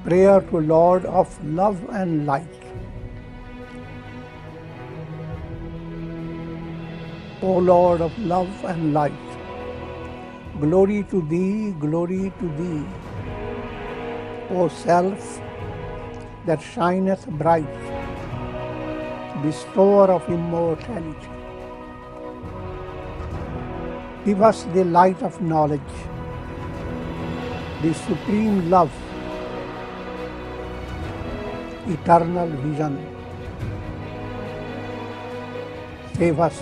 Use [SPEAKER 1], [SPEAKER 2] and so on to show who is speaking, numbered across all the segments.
[SPEAKER 1] Prayer to Lord of Love and Light. O Lord of Love and Light, glory to Thee, O Self that shineth bright, Bestower of Immortality. Give us the light of knowledge, the supreme love, eternal vision. Save us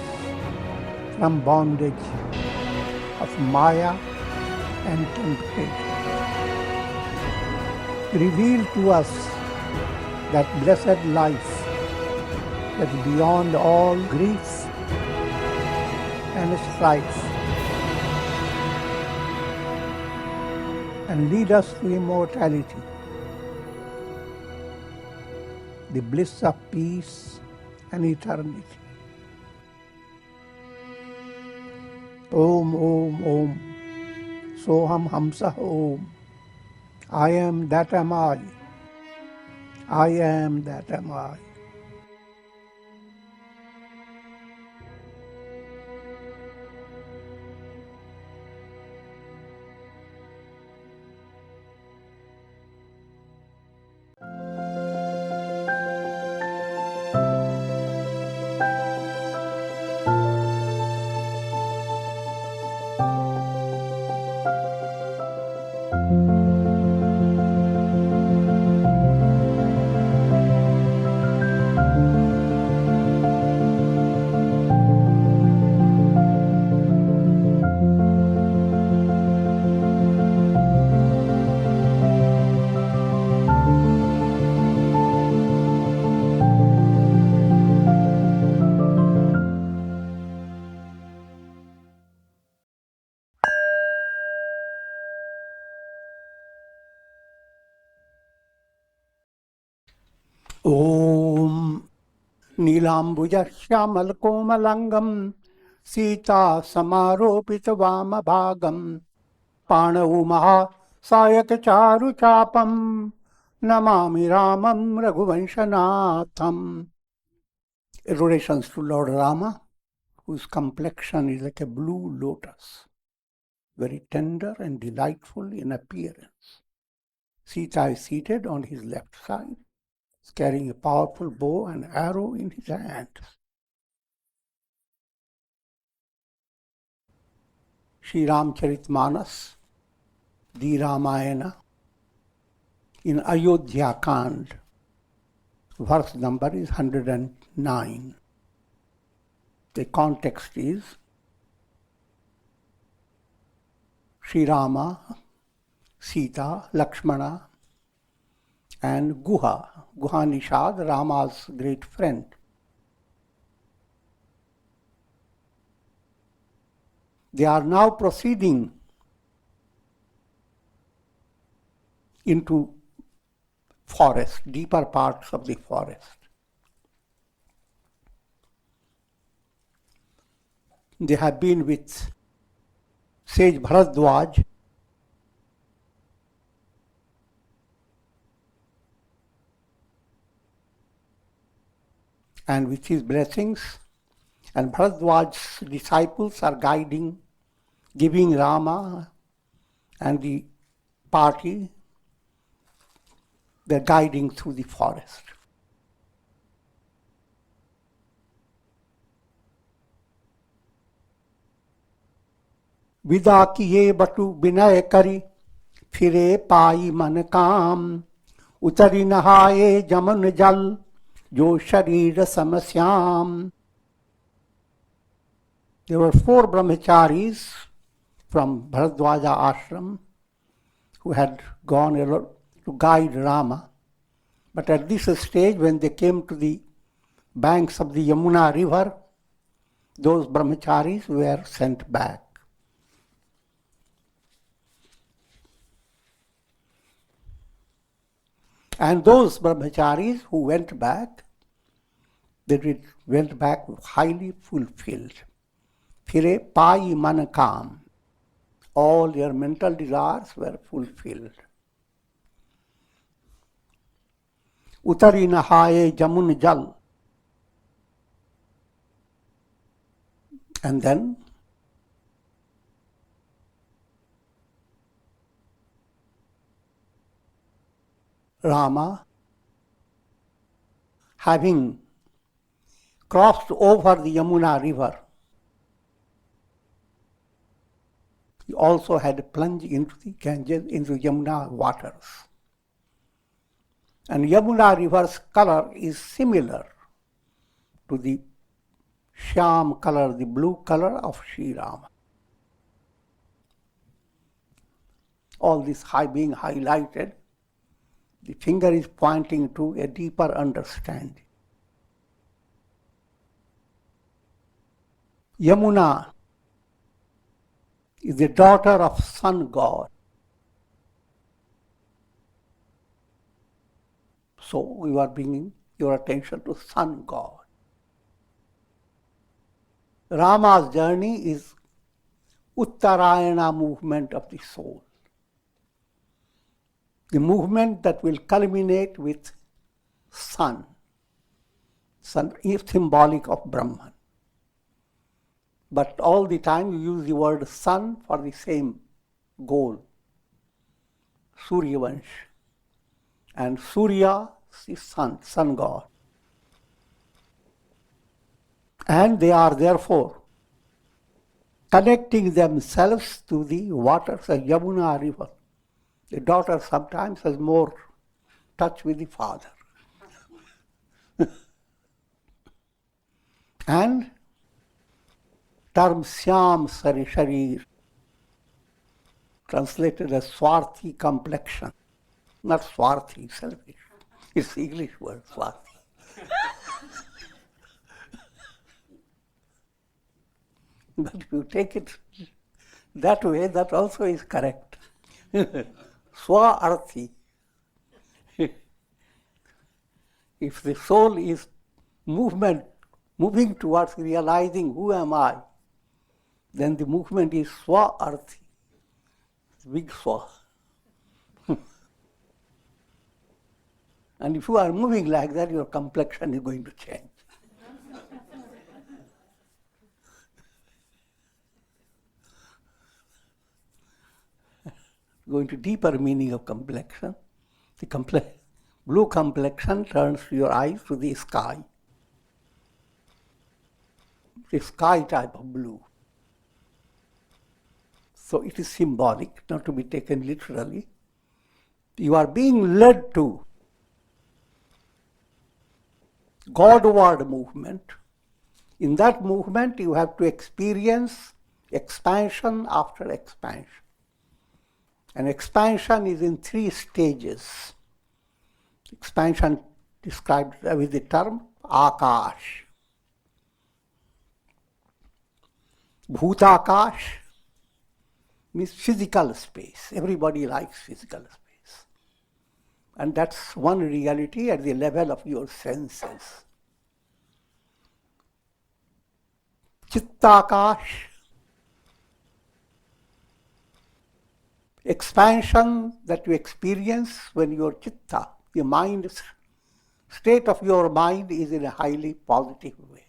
[SPEAKER 1] from bondage of Maya and temptation. Reveal to us that blessed life that is beyond all grief and strife, and lead us to immortality, the bliss of peace and eternity. Om, Om, Om, Soham Hamsa Om. I am that am I. I am that am I. Om Nilambuja Shyamal Komalangam Sita Samaropita Vama Bhagam Panavu Maha Sayaka Charu Chapam Namami Ramam Raghuvanshanatham. Adorations to Lord Rama, whose complexion is like a blue lotus, very tender and delightful in appearance. Sita is seated on his left side, carrying a powerful bow and arrow in his hand. Shri Ramcharitmanas, the Ramayana, in Ayodhya Kanda, verse number is 109. The context is Shri Rama, Sita, Lakshmana, and Guha Nishad, Rama's great friend. They are now proceeding into forest, deeper parts of the forest. They have been with Sage Bharadwaj, and with his blessings, and Bharadwaj's disciples are guiding, giving Rama and the party, they're guiding through the forest. Vida kiye batu binay kari, phire pai man kam, utari nahaye jaman jal, jo sharir samasyam. There were 4 brahmacharis from Bharadwaja ashram who had gone to guide Rama. But at this stage, when they came to the banks of the Yamuna river, those brahmacharis were sent back. And those brahmacharis who went back, they went back highly fulfilled. Phire pai man kam. All their mental desires were fulfilled. Utari nahaye jamun jal. And then Rama, having crossed over the Yamuna river, he also had a plunge into the Ganges, into Yamuna waters. And Yamuna river's color is similar to the Shyam color, the blue color of Shri Rama. All this being highlighted, the finger is pointing to a deeper understanding. Yamuna is the daughter of sun god. So you are bringing your attention to sun god. Rama's journey is Uttarayana movement of the soul. The movement that will culminate with sun. Sun is symbolic of Brahman. But all the time you use the word sun for the same goal. Suryavansh. And Surya is sun, sun god. And they are therefore connecting themselves to the waters of Yamuna river. The daughter sometimes has more touch with the father. And term Syam Sharir, translated as Swarthi complexion. Not Swarthi, selfish. It's the English word, Swarthi. But if you take it that way, that also is correct. Swa-arthi. If the soul is moving towards realizing who am I, then the movement is Swa-arthi. Big Swa. And if you are moving like that, your complexion is going to change. Going to deeper meaning of complexion. The blue complexion turns your eyes to the sky. The sky type of blue. So it is symbolic, not to be taken literally. You are being led to Godward movement. In that movement, you have to experience expansion after expansion. And expansion is in 3 stages. Expansion described with the term Akash. Bhutakash means physical space. Everybody likes physical space. And that's one reality at the level of your senses. Chittakash, expansion that you experience when your chitta, the mind, state of your mind is in a highly positive way.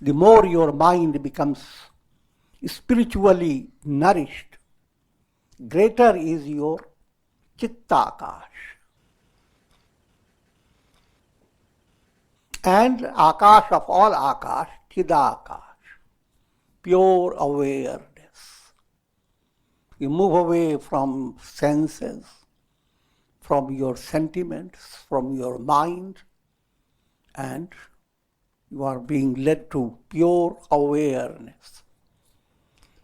[SPEAKER 1] The more your mind becomes spiritually nourished, greater is your chittakash. And akash of all akash, chidakash, pure awareness. You move away from senses, from your sentiments, from your mind, and you are being led to pure awareness.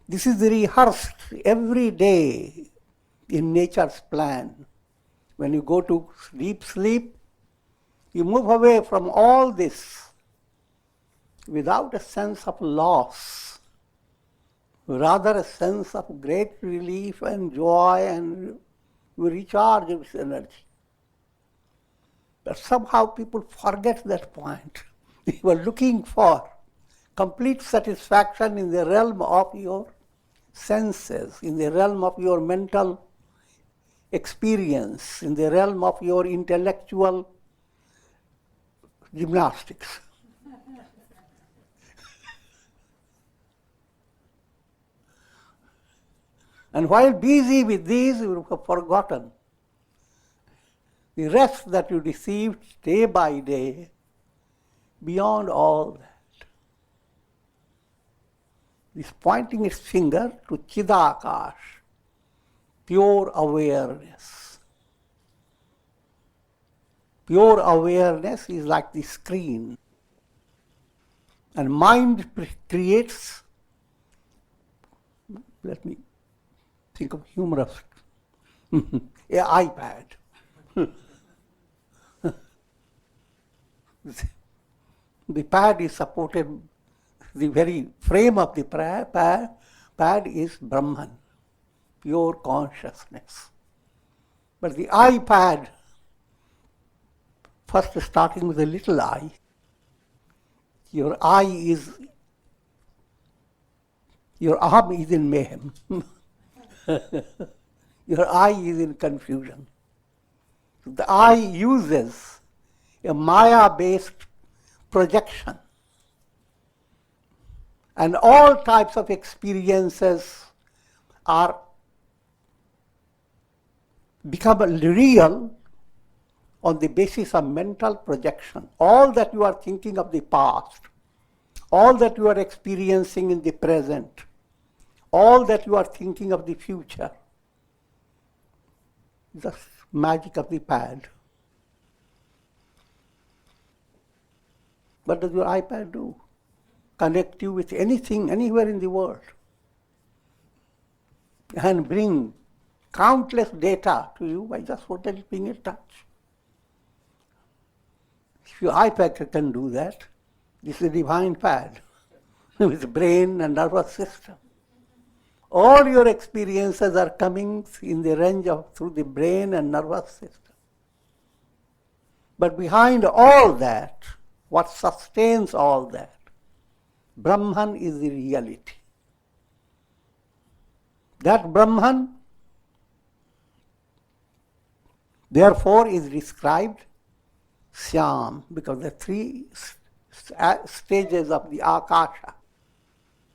[SPEAKER 1] This is rehearsed every day in nature's plan. When you go to deep sleep, you move away from all this without a sense of loss, rather a sense of great relief and joy, and you recharge this energy. But somehow people forget that point. They were looking for complete satisfaction in the realm of your senses, in the realm of your mental experience, in the realm of your intellectual gymnastics. And while busy with these, you have forgotten the rest that you received day by day beyond all that. Is pointing its finger to Chidakash, pure awareness. Pure awareness is like the screen. And mind creates, let me think of humorous, an iPad. The pad is supported, the very frame of the pad is Brahman, pure consciousness. But the iPad, first starting with a little eye, your arm is in mayhem. Your eye is in confusion. The eye uses a Maya-based projection. And all types of experiences become real on the basis of mental projection. All that you are thinking of the past, all that you are experiencing in the present, all that you are thinking of the future, the magic of the pad. What does your iPad do? Connect you with anything, anywhere in the world, and bring countless data to you by just being a touch. If your iPad can do that, this is a divine pad with brain and nervous system. All your experiences are coming in the range of through the brain and nervous system. But behind all that, what sustains all that, Brahman is the reality. That Brahman, therefore, is described Syam, because the three stages of the Akasha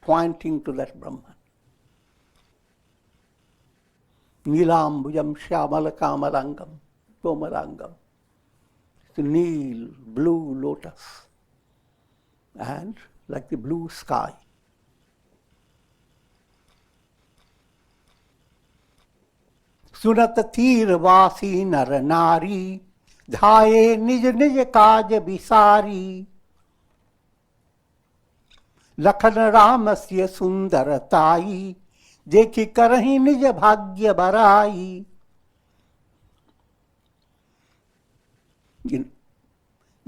[SPEAKER 1] pointing to that Brahman. Nilambujam Shyamalakamalangam, Komalangam. The Nil, blue lotus, and like the blue sky. Sunat tir vasi nar nari, dhaye nij nij kaj bisari. Lakhan ramasya sundaratai, dekhi karahi nij bhagya barai. In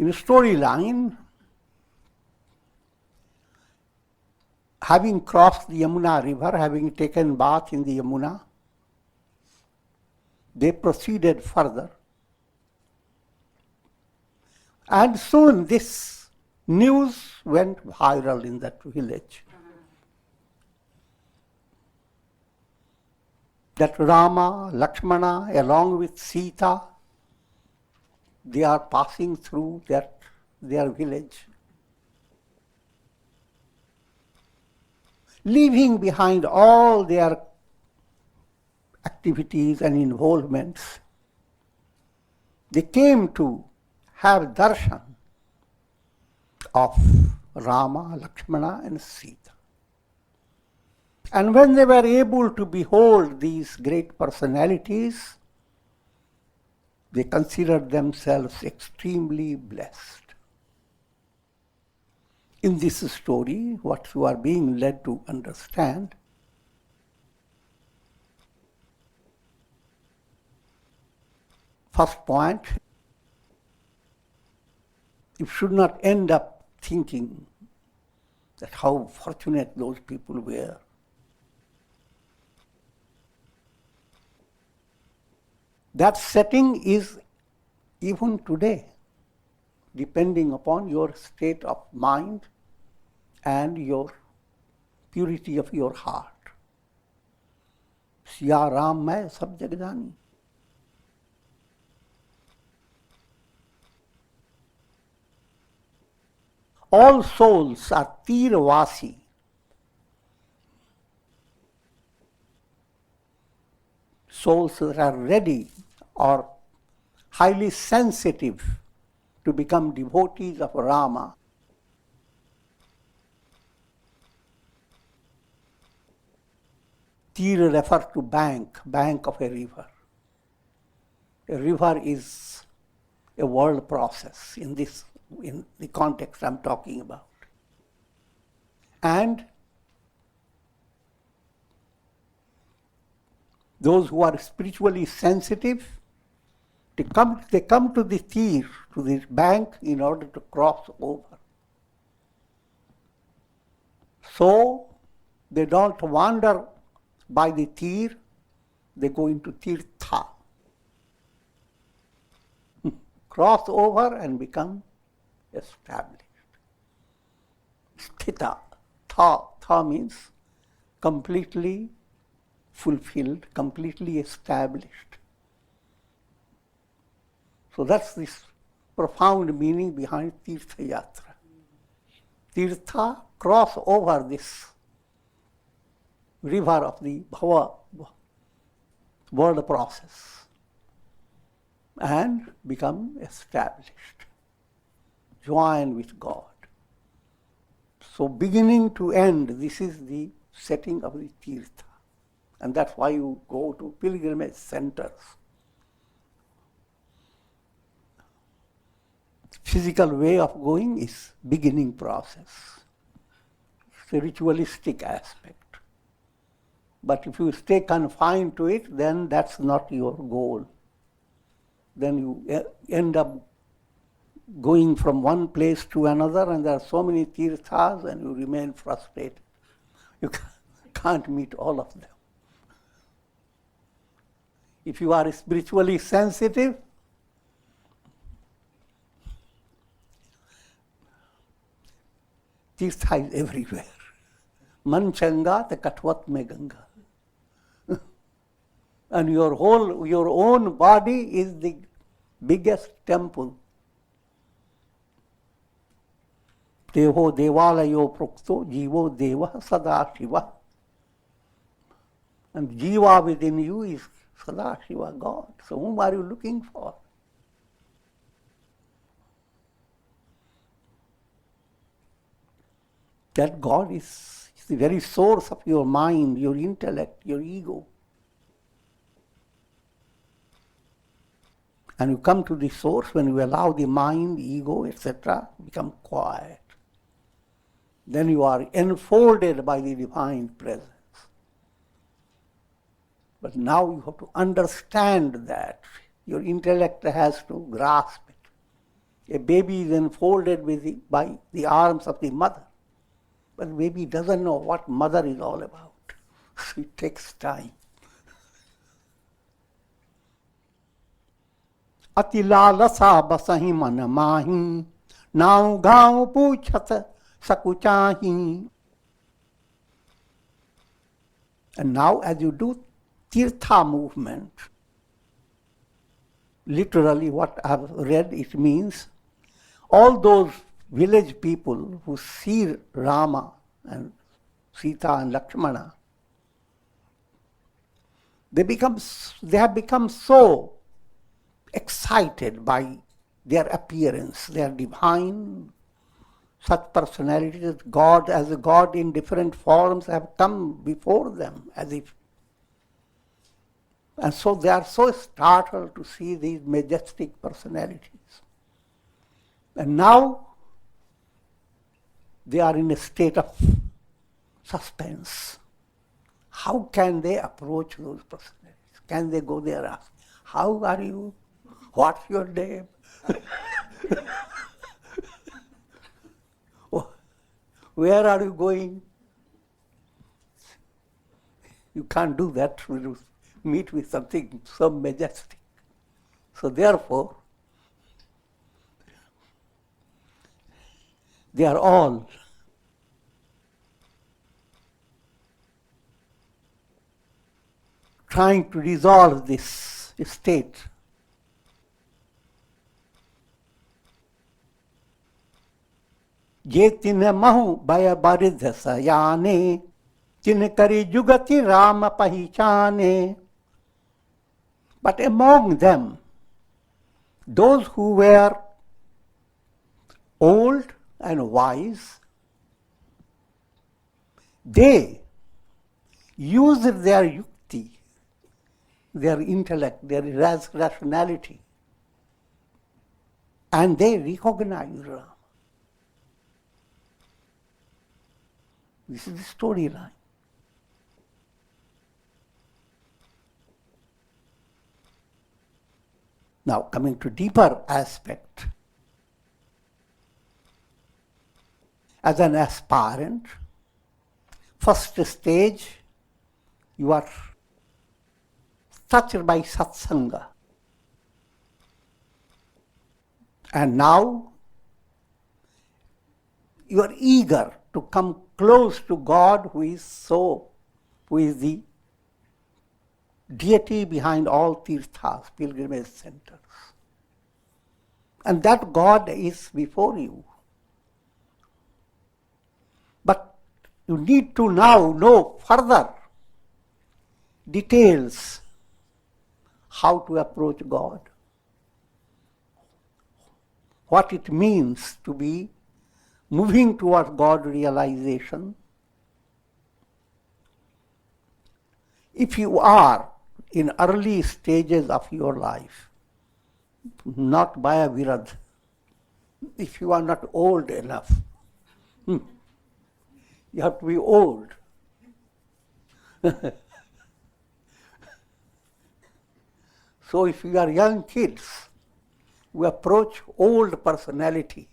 [SPEAKER 1] a storyline, having crossed the Yamuna river, having taken bath in the Yamuna, they proceeded further. And soon this news went viral in that village. That Rama, Lakshmana, along with Sita, they are passing through their village, leaving behind all their activities and involvements. They came to have darshan of Rama, Lakshmana and Sita. And when they were able to behold these great personalities, they considered themselves extremely blessed. In this story, what you are being led to understand, first point, you should not end up thinking that how fortunate those people were. That setting is even today, depending upon your state of mind and your purity of your heart. Siya Ram main sab jag jani. All souls are tirvasi. Souls that are ready or highly sensitive to become devotees of Rama. Tir refers to bank of a river. A river is a world process in the context I'm talking about. And those who are spiritually sensitive, they come to the tir, to this bank, in order to cross over. So they don't wander by the tir, they go into tirtha. Cross over and become established. Sthita. Tha means completely fulfilled, completely established. So that's this profound meaning behind Tirtha Yatra. Tirtha, cross over this river of the bhava world process and become established, join with God. So beginning to end, this is the setting of the Tirtha. And that's why you go to pilgrimage centers. Physical way of going is beginning process. It's a ritualistic aspect. But if you stay confined to it, then that's not your goal. Then you end up going from one place to another, and there are so many tirthas, and you remain frustrated. You can't meet all of them. If you are spiritually sensitive, tirtha is everywhere. Man changa te katvat me ganga. And your own body is the biggest temple. Devo devalayo prokto jivo deva sadashiva. And jiva within you is Sadashiva, God. So whom are you looking for? That God is the very source of your mind, your intellect, your ego. And you come to the source when you allow the mind, ego, etc., become quiet. Then you are enfolded by the divine presence. But now you have to understand that. Your intellect has to grasp it. A baby is enfolded by the arms of the mother. But the baby doesn't know what mother is all about. So it takes time. Atilala basahi manamahi, now gao puchat sakuchahi. And now as you do Tirtha movement, literally what I've read, it means all those village people who see Rama and Sita and Lakshmana, they have become so excited by their appearance, their divine, such personalities, God as a God in different forms have come before them as if. And so they are so startled to see these majestic personalities. And now they are in a state of suspense. How can they approach those personalities? Can they go there and ask, how are you? What's your name? Where are you going? You can't do that when you meet with something so majestic. So therefore, they are all trying to resolve this state. Je tin mahu baya baridh sayane, tin kari jugati Rama pahichane. But among them, those who were old and wise, they used their yukti, their intellect, their rationality, and they recognized Rama. This is the storyline. Now, coming to deeper aspect, as an aspirant, first stage, you are touched by satsanga. And now, you are eager to come close to God, who is the deity behind all tirthas, pilgrimage centers. And that God is before you. But you need to now know further details how to approach God, what it means to be moving towards God realization. If you are in early stages of your life, not by a virad, if you are not old enough, you have to be old. So if you are young kids, we approach old personality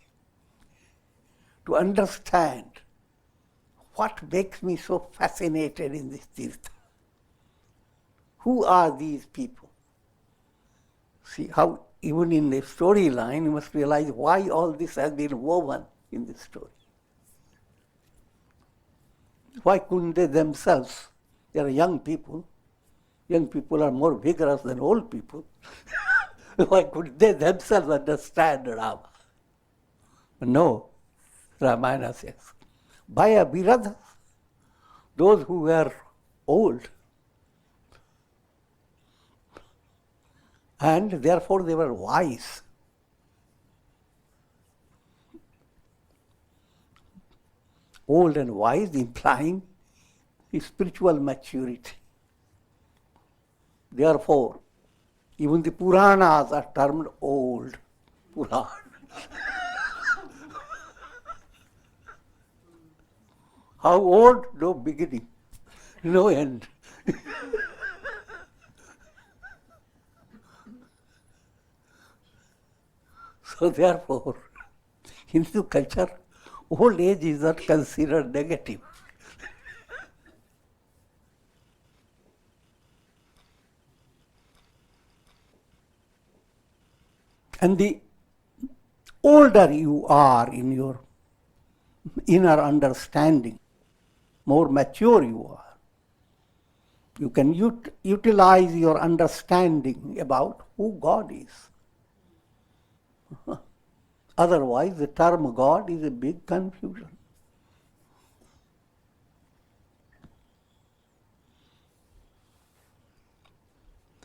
[SPEAKER 1] to understand what makes me so fascinated in this tirtha. Who are these people? See how even in the storyline you must realize why all this has been woven in this story. Why couldn't they themselves? They are young people. Young people are more vigorous than old people. Why couldn't they themselves understand Rama? No, Ramayana says, by a virad, those who were old, and therefore they were wise. Old and wise implying spiritual maturity. Therefore, even the Puranas are termed old. Puran. How old? No beginning, no end. So therefore, Hindu culture, old age is not considered negative. And the older you are in your inner understanding, more mature you are, you can utilize your understanding about who God is. Otherwise, the term God is a big confusion.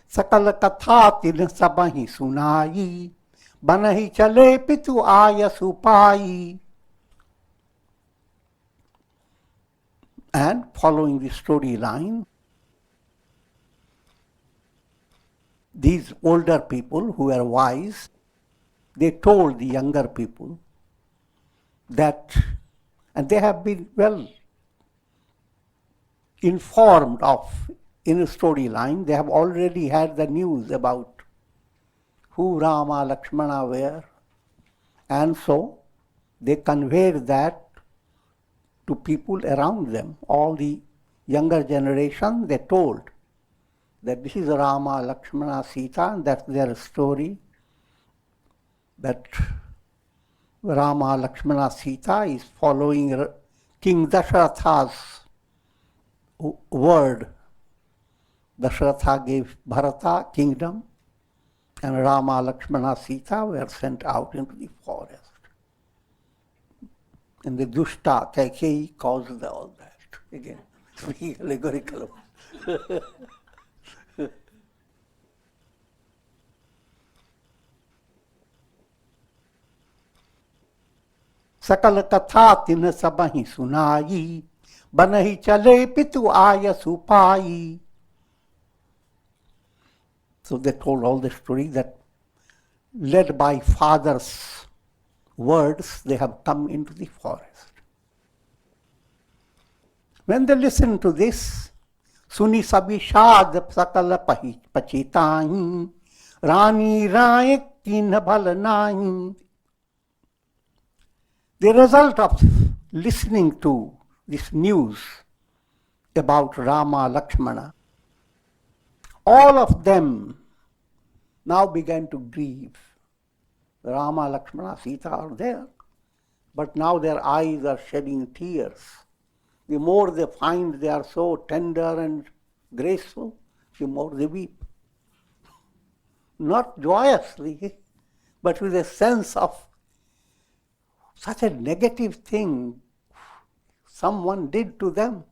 [SPEAKER 1] Sakala katha tin sabahi sunayi, banahi chale pitu aya supai. And following the storyline, these older people who were wise, they told the younger people that, and they have been well informed of in a storyline, they have already had the news about who Rama, Lakshmana were, and so they conveyed that to people around them. All the younger generation, they told that this is Rama, Lakshmana, Sita, and that's their story, that Rama, Lakshmana, Sita is following King Dasharatha's word. Dasharatha gave Bharata kingdom, and Rama, Lakshmana, Sita were sent out into the forest. And the dushta, Kaikeyi, caused all that. Again, speaking allegorical. सकल कथा तिन सबहि सुनाई, बनहि चले पितु आय सुपाई. So they told all the story that led by father's words, they have come into the forest. When they listened to this, Suni sabi shad sakala pachitahi, Rani raye kin bhal nahi. The result of listening to this news about Rama, Lakshmana, all of them now began to grieve. Rama, Lakshmana, Sita are there, but now their eyes are shedding tears. The more they find they are so tender and graceful, the more they weep. Not joyously, but with a sense of such a negative thing someone did to them.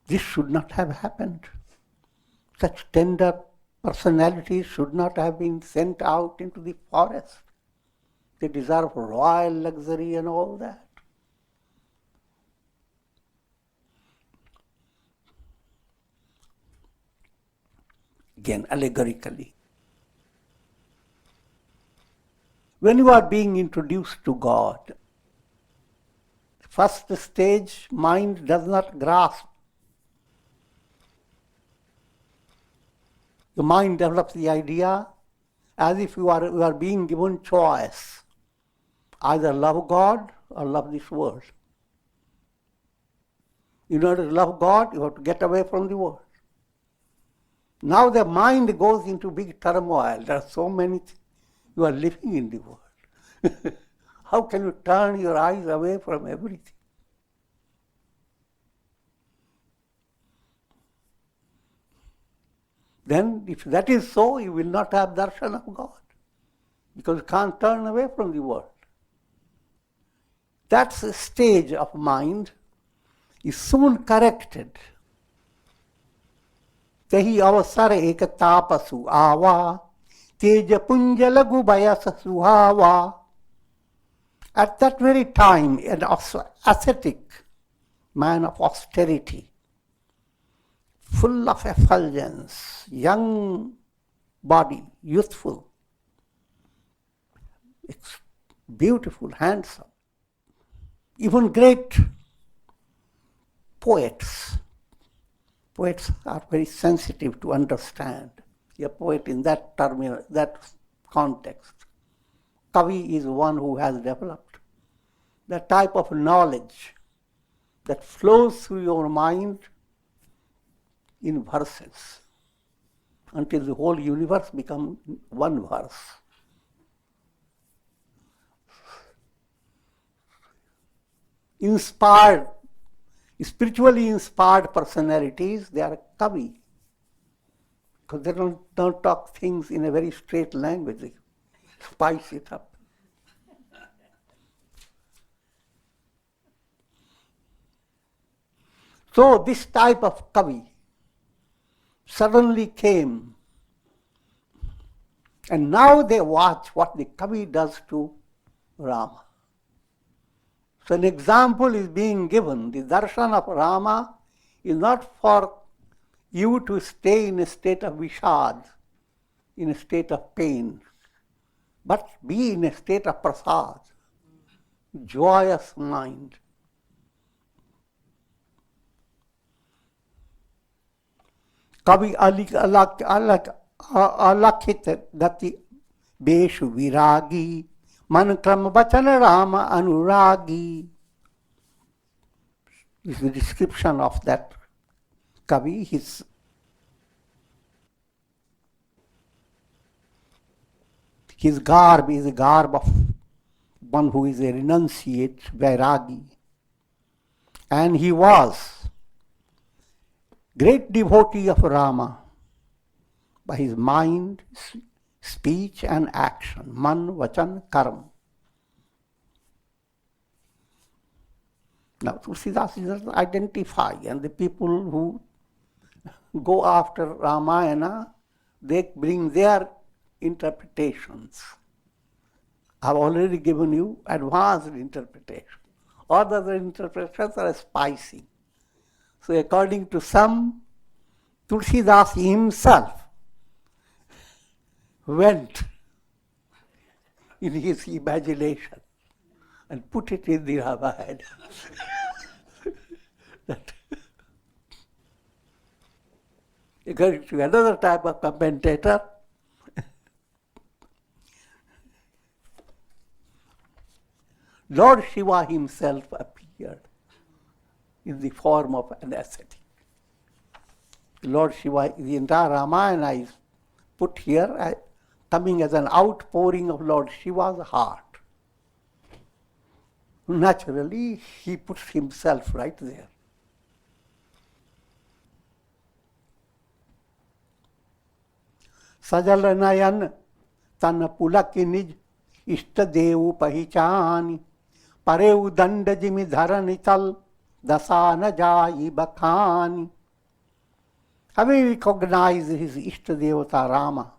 [SPEAKER 1] This should not have happened. Such tender personalities should not have been sent out into the forest. They deserve royal luxury and all that. Again, allegorically. When you are being introduced to God, first stage, mind does not grasp. The mind develops the idea as if you are being given choice. Either love God or love this world. In order to love God, you have to get away from the world. Now the mind goes into big turmoil. There are so many things. You are living in the world. How can you turn your eyes away from everything? Then if that is so, you will not have darshan of God, because you can't turn away from the world. That stage of mind is soon corrected. Tehi avasar ek tapasu ava, teja punja lagu bayasa suhava. At that very time, an ascetic man of austerity, full of effulgence, young body, youthful, beautiful, handsome, even great poets. Poets are very sensitive to understand. A poet in that term, that context. Kavi is one who has developed that type of knowledge that flows through your mind in verses until the whole universe becomes one verse. Inspired, spiritually inspired personalities, they are kavi, because they don't talk things in a very straight language. They spice it up. So this type of kavi suddenly came, and now they watch what the kavi does to Rama. So an example is being given. The darshan of Rama is not for you to stay in a state of vishad, in a state of pain, but be in a state of prasad, joyous mind. Kavi alakhit gati beshu viragi, man kram bachana Rama anuragi. This is the description of that Kavi. His garb is a garb of one who is a renunciate, vairagi. And he was great devotee of Rama, by his mind, speech and action. Man, vachan, karma. Now, Tulsidas does not identify, and the people who go after Ramayana, they bring their interpretations. I've already given you advanced interpretation. All the other interpretations are spicy. So according to some, Tulsidas himself went in his imagination and put it in the Ramayana. According to another type of commentator, Lord Shiva himself appeared in the form of an ascetic. Lord Shiva, the entire Ramayana is put here coming as an outpouring of Lord Shiva's heart. Naturally, he puts himself right there. सजल नयन तन पुलक निज इष्ट देव पहिचानी परे उदंड जिमि धरन चल दशा न जाई बखानी. Having recognized his Ishta Devata Rama,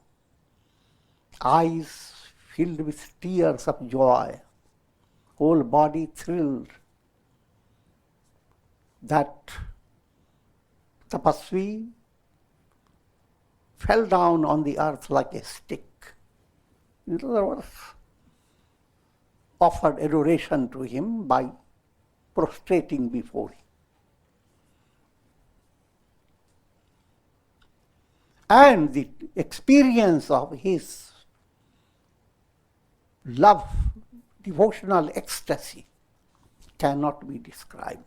[SPEAKER 1] eyes filled with tears of joy, whole body thrilled, that tapasvi fell down on the earth like a stick. In other words, offered adoration to him by prostrating before him. And the experience of his love, devotional ecstasy, cannot be described.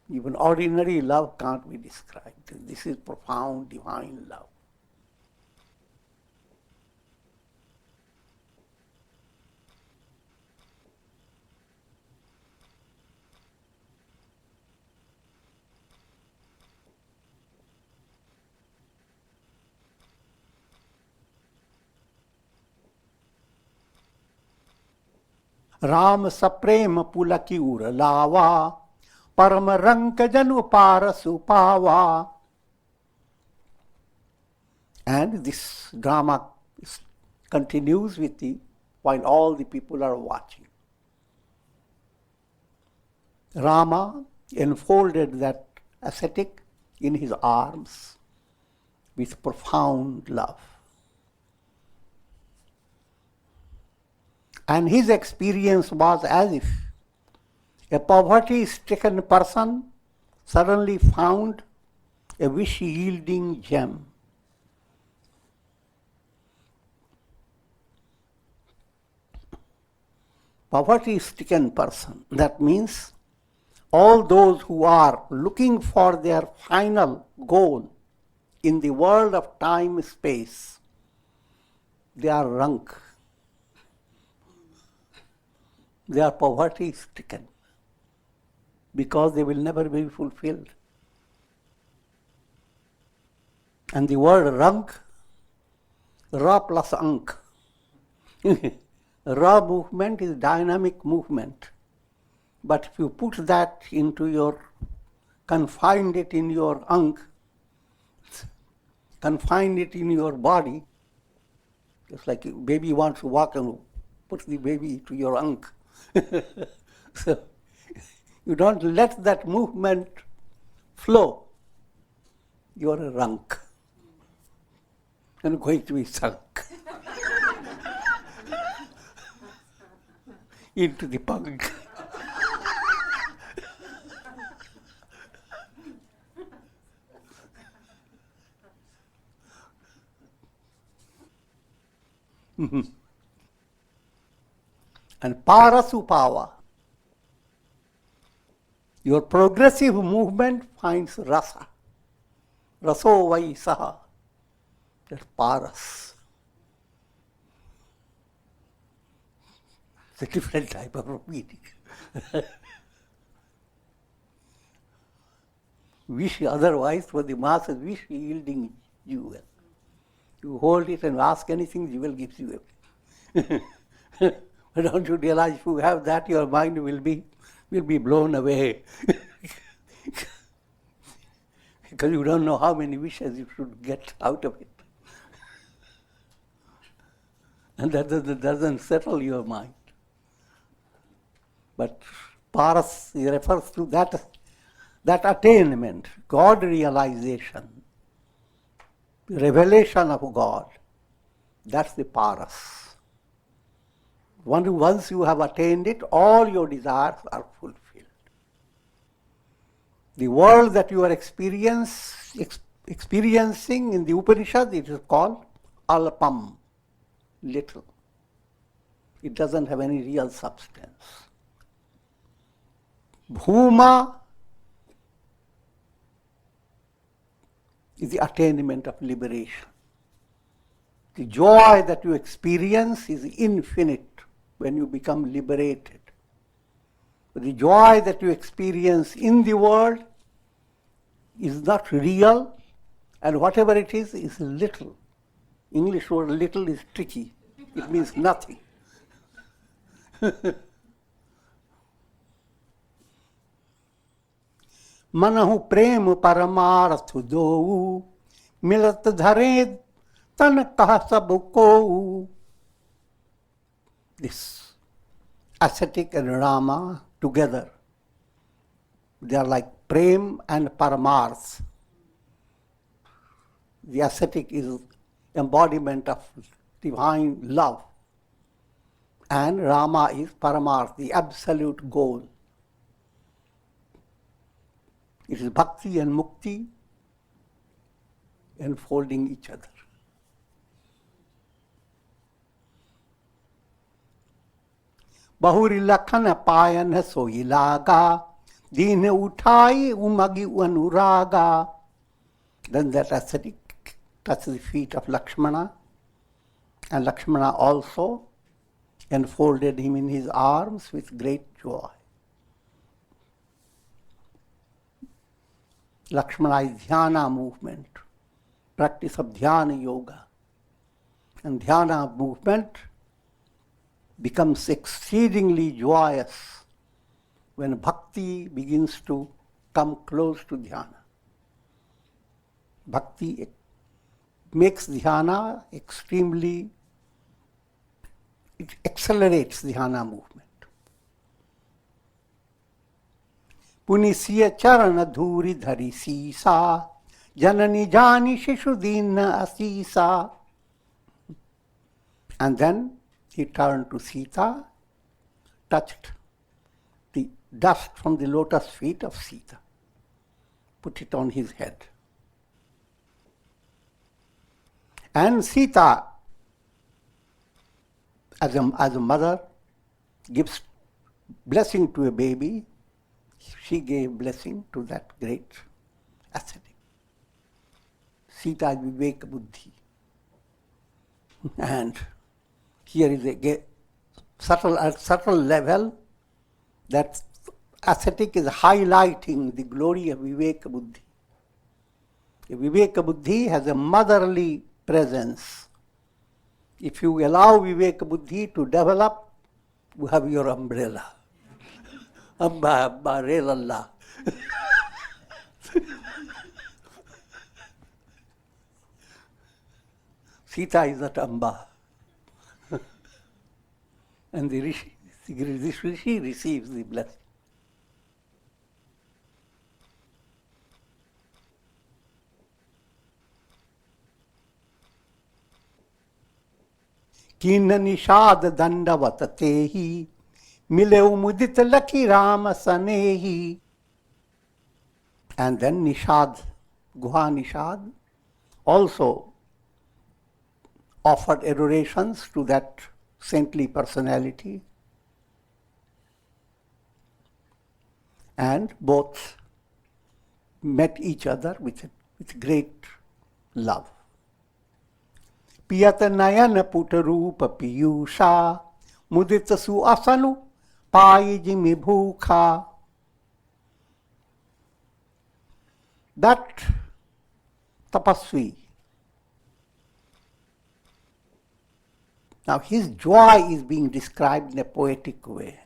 [SPEAKER 1] Even ordinary love can't be described. This is profound divine love. Ram सप्रेम पुलकी उर लावा परम रंक जनु पारस उपावा. And this drama continues with while all the people are watching. Rama enfolded that ascetic in his arms with profound love. And his experience was as if a poverty-stricken person suddenly found a wish-yielding gem. Poverty-stricken person, that means all those who are looking for their final goal in the world of time-space, they are runk. They are poverty-stricken because they will never be fulfilled. And the word rank, ra plus ank. Ra movement is dynamic movement. But if you put that into your, confine it in your ank, confine it in your body, just like a baby wants to walk and put the baby to your ank. So you don't let that movement flow, you are a rank and going to be sunk into the punk. And parasupava, your progressive movement finds rasa. Raso vai saha, that's paras. It's a different type of meaning. Wish otherwise for the masses, wish yielding jewel. You hold it and ask anything, he will give you everything. Don't you realize if you have that, your mind will be blown away. Because you don't know how many wishes you should get out of it. And that doesn't settle your mind. But paras refers to that attainment, God realization, revelation of God. That's the paras. Once you have attained it, all your desires are fulfilled. The world that you are experiencing in the Upanishad, it is called alpam, little. It doesn't have any real substance. Bhuma is the attainment of liberation. The joy that you experience is infinite when you become liberated. But the joy that you experience in the world is not real, and whatever it is little. English word little is tricky. It means nothing. मनहु प्रेम परमार्थ दोऊ मिलत धरे तन कह सब को. This ascetic and Rama together, they are like prem and paramarth. The ascetic is embodiment of divine love, and Rama is paramarth, the absolute goal. It is bhakti and mukti enfolding each other. बहुरी लखन पायन सोई लागा दीन उठाई उमगी अनुरागा. Then that ascetic touches the feet of Lakshmana, and Lakshmana also enfolded him in his arms with great joy. Lakshmana is dhyana movement, practice of dhyana yoga. And dhyana movement becomes exceedingly joyous when bhakti begins to come close to dhyana. Bhakti makes dhyana extremely, it accelerates dhyana movement. पुनिसिय चरण धूरि धरि सीसा जननी जानी शिशु दीन असीसा. And then he turned to Sita, touched the dust from the lotus feet of Sita, put it on his head. And Sita, as a mother, gives blessing to a baby. She gave blessing to that great ascetic. Sita is Vivek Buddhi. And here is a subtle level that ascetic is highlighting the glory of Vivek Buddhi. Vivek Buddhi has a motherly presence. If you allow Vivek Buddhi to develop, you have your umbrella. Amba, Abba, Re Lalla. Sita is that Amba. And this Rishi receives the blessing. Kin nishad dandavata tehi mile umudit laki rama sanehi. And then Nishad, Guha Nishad, also offered adorations to that saintly personality. And both met each other with great love. Piyata nayana putarupa piyusha mudita su asanu payijimi bhukha. That tapasvi Now his joy is being described in a poetic way.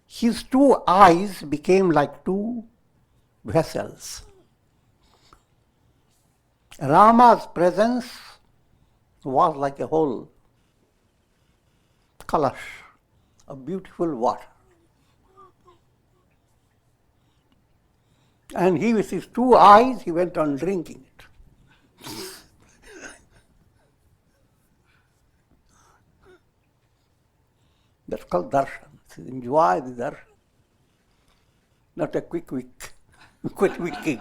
[SPEAKER 1] His two eyes became like two vessels. Rama's presence was like a whole kalash of beautiful water. And he, with his two eyes, he went on drinking it. That's called darshan. Enjoy the darshan. Not a quick wicking.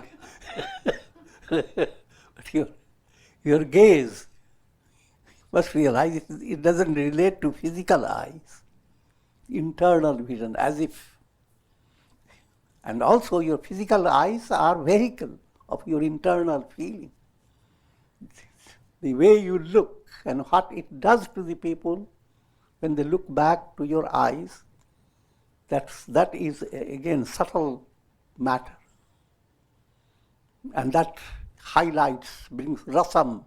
[SPEAKER 1] But your gaze must realize it doesn't relate to physical eyes, internal vision, as if. And also your physical eyes are vehicle of your internal feeling. The way you look and what it does to the people when they look back to your eyes, that is again subtle matter. And that highlights, brings rasam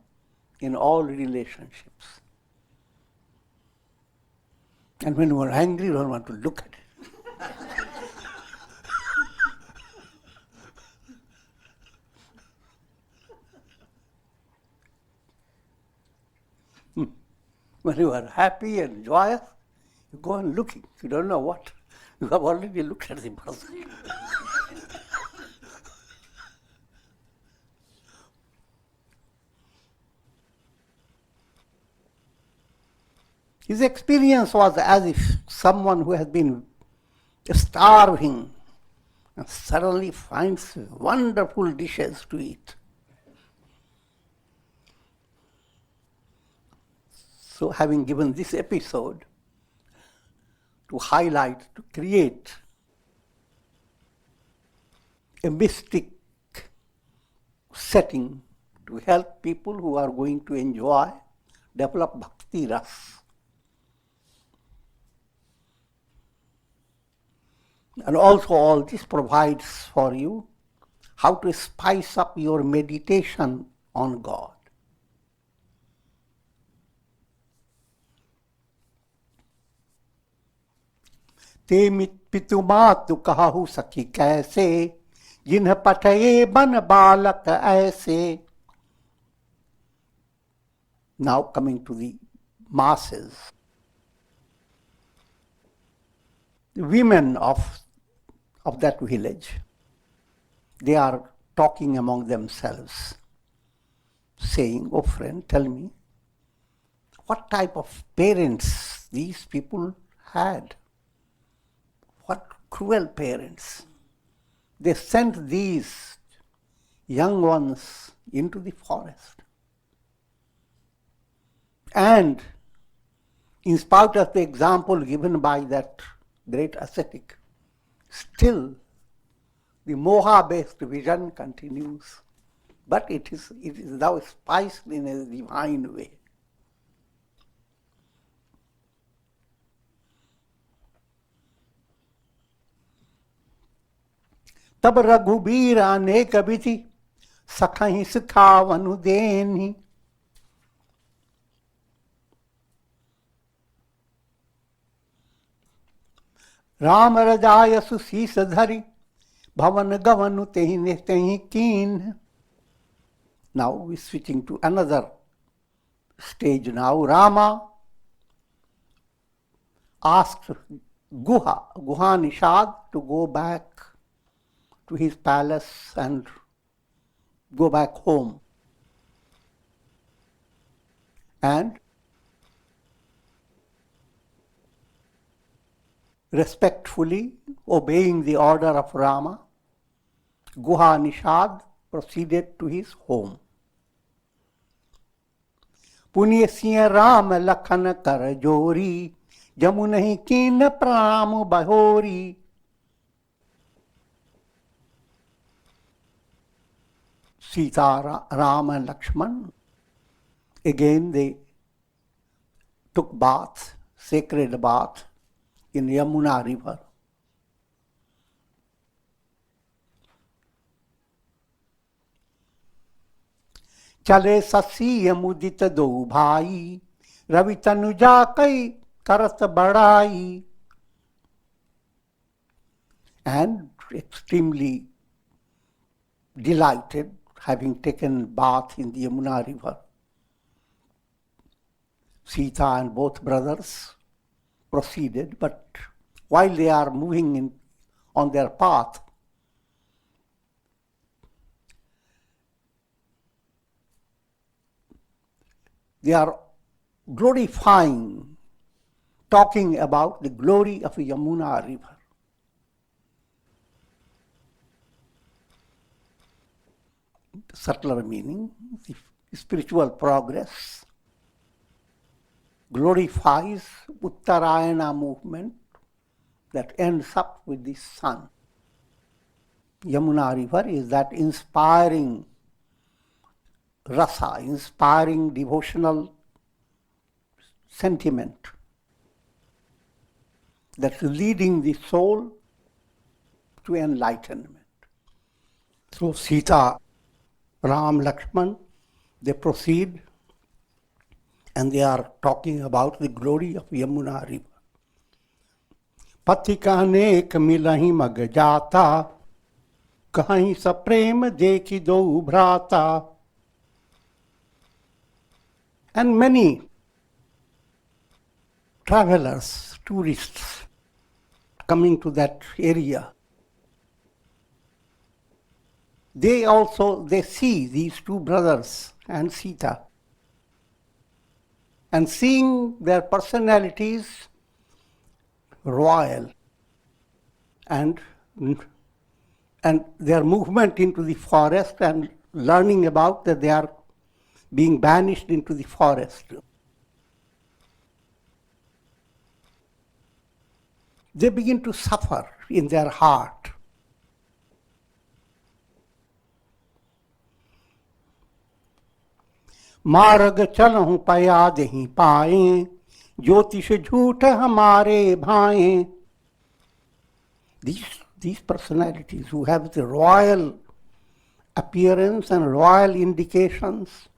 [SPEAKER 1] in all relationships. And when you are angry, you don't want to look at it. When you are happy and joyous, you go on looking. You don't know what. You have already looked at the person. His experience was as if someone who has been starving and suddenly finds wonderful dishes to eat. So having given this episode to highlight, to create a mystic setting to help people who are going to enjoy, develop bhakti ras. And also all this provides for you how to spice up your meditation on God. ते पितु मातु कहु सखी कैसे जिन्ह पठये बन बालक ऐसे. Now coming to the masses. The women of that village, they are talking among themselves, saying, "Oh friend, tell me, what type of parents these people had? What cruel parents. They sent these young ones into the forest. And in spite of the example given by that great ascetic, still the moha-based vision continues. But it is now spiced in a divine way. तब रघुबीर अनेक विधि सखहि सिखावनु देनि. राम रजाय सुशीस धरि भवन गवनु तेहि तेहि कीन. Now we are switching to another stage now. Rama asked Guha Nishad to go back to his palace and go back home. And respectfully obeying the order of Rama, Guha Nishad proceeded to his home. पुण्य सिंह राम लखन कर जोरी जमुनहि कीन प्राम बहोरी. Sita, Ram and Lakshman, again they took bath, sacred bath in Yamuna river. चले ससी मुदित दो भाई, रवि तनुजा कई करत बड़ाई. And extremely delighted, having taken bath in the Yamuna river, Sita and both brothers proceeded, but while they are moving on their path, they are glorifying, talking about the glory of the Yamuna river. The subtler meaning, the spiritual progress, glorifies Uttarayana movement that ends up with the sun. Yamuna river is that inspiring rasa, inspiring devotional sentiment that's leading the soul to enlightenment. So Sita, Ram, Lakshman, they proceed and they are talking about the glory of Yamuna river. पति का अनेक मिलहि मग जाता, कहीं सप्रेम देखी दो भ्राता. And many travelers, tourists coming to that area, they see these two brothers and Sita, and seeing their personalities royal and their movement into the forest and learning about that they are being banished into the forest, they begin to suffer in their heart. मार्ग चलहूं पया दही पाए, ज्योतिष झूठ हमारे भाए. These personalities who have the royal appearance and royal indications,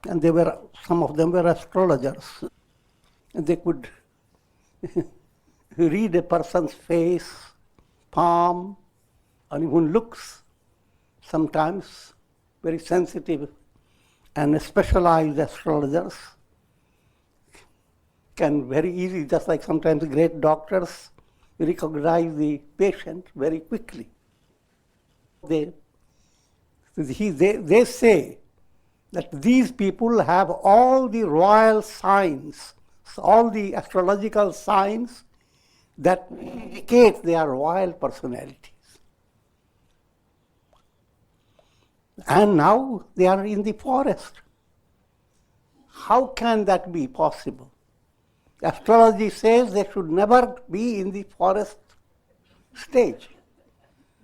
[SPEAKER 1] and some of them were astrologers. They could read a person's face, palm, and even looks, sometimes very sensitive and specialized astrologers can very easily, just like sometimes great doctors, recognize the patient very quickly. They say that these people have all the royal signs, all the astrological signs that indicate their royal personalities. And now they are in the forest. How can that be possible? Astrology says they should never be in the forest stage,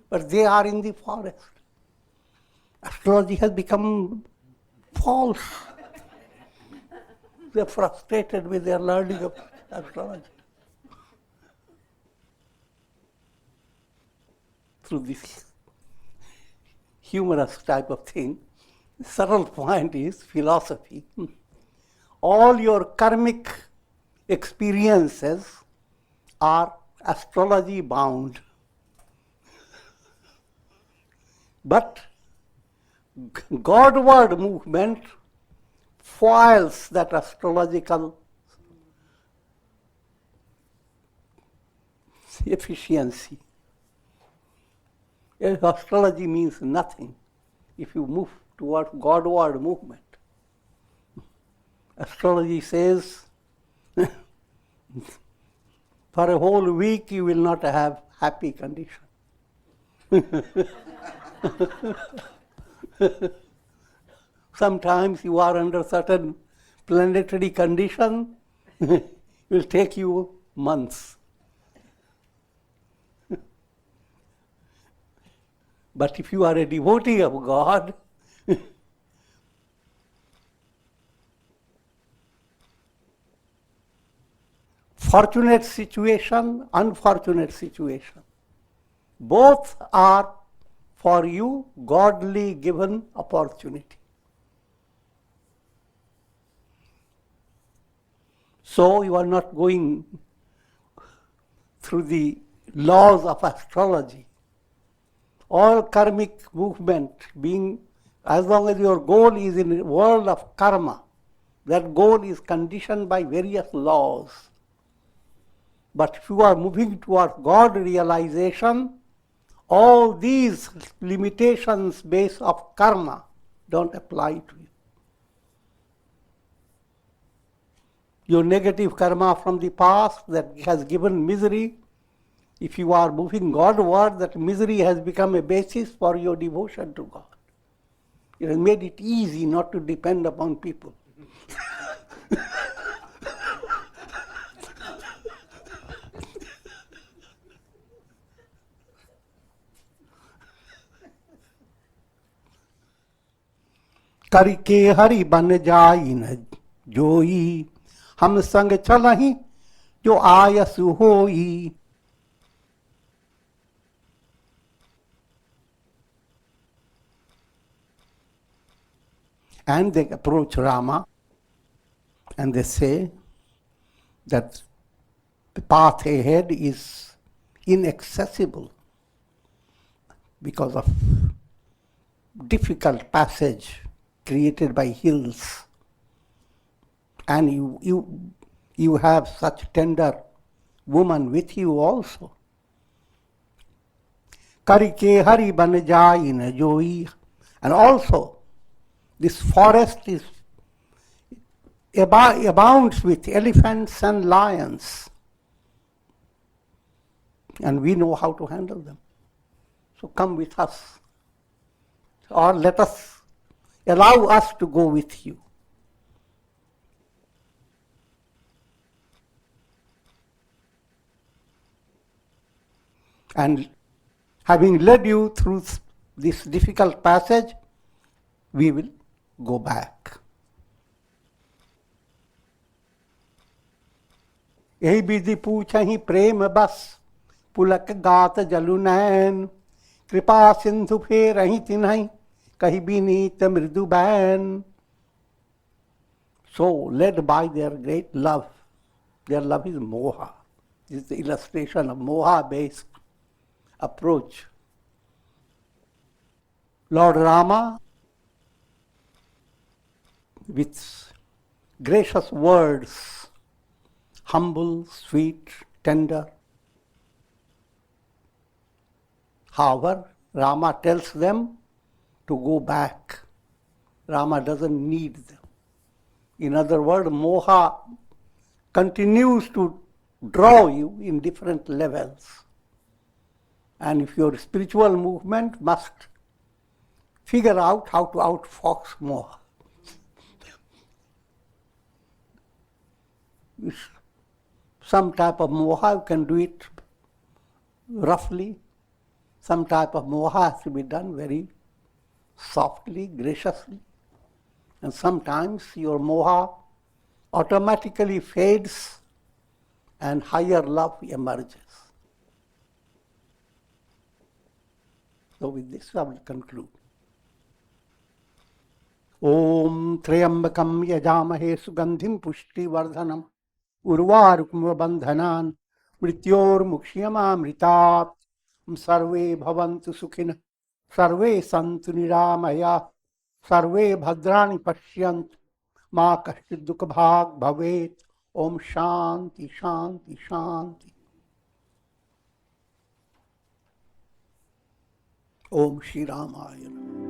[SPEAKER 1] but they are in the forest. Astrology has become false. They are frustrated with their learning of astrology. Through this humorous type of thing, the subtle point is philosophy. All your karmic experiences are astrology bound. But Godward movement foils that astrological efficiency. Astrology means nothing if you move towards Godward movement. Astrology says for a whole week you will not have happy condition. Sometimes you are under certain planetary condition, it will take you months. But if you are a devotee of God, fortunate situation, unfortunate situation, both are for you godly given opportunity. So you are not going through the laws of astrology. All karmic movement being, as long as your goal is in the world of karma, that goal is conditioned by various laws. But if you are moving towards God realization, all these limitations based of karma don't apply to you. Your negative karma from the past that has given misery, if you are moving Godward, that misery has become a basis for your devotion to God. It has made it easy not to depend upon people. करके हरि बन जाई न जोई, हम संग चलहि जो आयसु होई. And they approach Rama and they say that the path ahead is inaccessible because of difficult passage created by hills. And you have such tender woman with you also. Karike hari ban jai na joi. And also, this forest is abounds with elephants and lions. And we know how to handle them. So come with us. Or allow us to go with you. And having led you through this difficult passage, we will go back. यही विधि पूछहि प्रेम बस, पुलक गात जलु नैन, कृपा सिंधु फेरहि तिन्हि, कहि बिनीत मृदु ban. So, led by their great love, their love is moha. This is the illustration of moha-based approach. Lord Rama, with gracious words, humble, sweet, tender. However, Rama tells them to go back. Rama doesn't need them. In other words, moha continues to draw you in different levels. And if your spiritual movement must figure out how to outfox moha. Some type of moha, you can do it roughly. Some type of moha has to be done very softly, graciously. And sometimes your moha automatically fades and higher love emerges. So with this I will conclude. Om Triambakam Yajamahe Sugandhim Pushti Vardhanam Urvarukma Bandhanan Mrityor Mukshiyamamritat Sarve Bhavantu Sukhina Sarve Santu Niramaya Sarve Bhadrani Pashyant Ma Kashchid Dukha Bhag Bhavet. Om Shanti Shanti Shanti. Om Shri Ramayana.